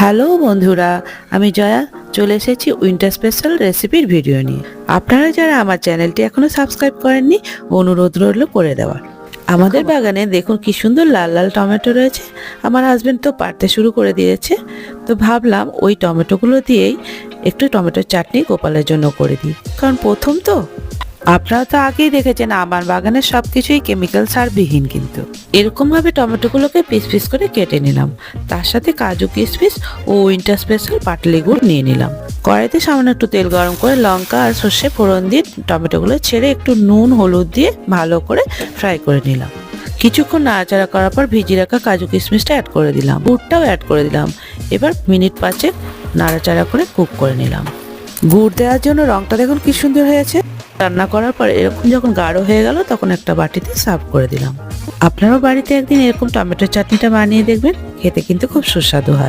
Hello বন্ধুরা, আমি জয়া চলে এসেছি উইন্টার স্পেশাল রেসিপির ভিডিও নিয়ে। আপনারা যারা আমার চ্যানেলটি এখনো সাবস্ক্রাইব করেননি, অনুরোধ রইল করে দেওয়ার। আমাদের বাগানে দেখুন কি সুন্দর লাল লাল টমেটো রয়েছে। আমার হাজবেন্ড তো পাড়তে শুরু করে দিয়েছে, তো ভাবলাম ওই টমেটোগুলো দিয়েই একটু টমেটোর চাটনি গোপালের জন্য করে দিই, কারণ প্রথম তো। আপনারা তো আগেই দেখেছেন আমার বাগানের সবকিছুই কেমিক্যাল সারবিহীন, কিন্তু এরকমভাবে টমেটোগুলোকে পিস পিস করে কেটে নিলাম। তার সাথে কাজু কিশমিশ ও উইন্টার স্পেশাল পাটালি গুড় নিয়ে নিলাম। কড়াইতে সামান্য একটু তেল গরম করে লঙ্কা আর সর্ষে ফোড়ন দিয়ে টমেটোগুলো ছেড়ে একটু নুন হলুদ দিয়ে ভালো করে ফ্রাই করে নিলাম। কিছুক্ষণ নাড়াচাড়া করার পর ভিজিয়ে রাখা কাজু কিশমিশটা অ্যাড করে দিলাম, গুড়টাও অ্যাড করে দিলাম। এবার মিনিট 5 নাড়াচাড়া করে কুক করে নিলাম। গুড় দেওয়ার জন্য রংটা দেখুন কি সুন্দর হয়েছে। রান্না করার পর এরকম যখন গাঢ় হয়ে গেল তখন একটা বাটিতে সার্ভ করে দিলাম। আপনারাও বাড়িতে একদিন এরকম টমেটোর চাটনিটা বানিয়ে দেখবেন, খেতে কিন্তু খুব সুস্বাদু হয়।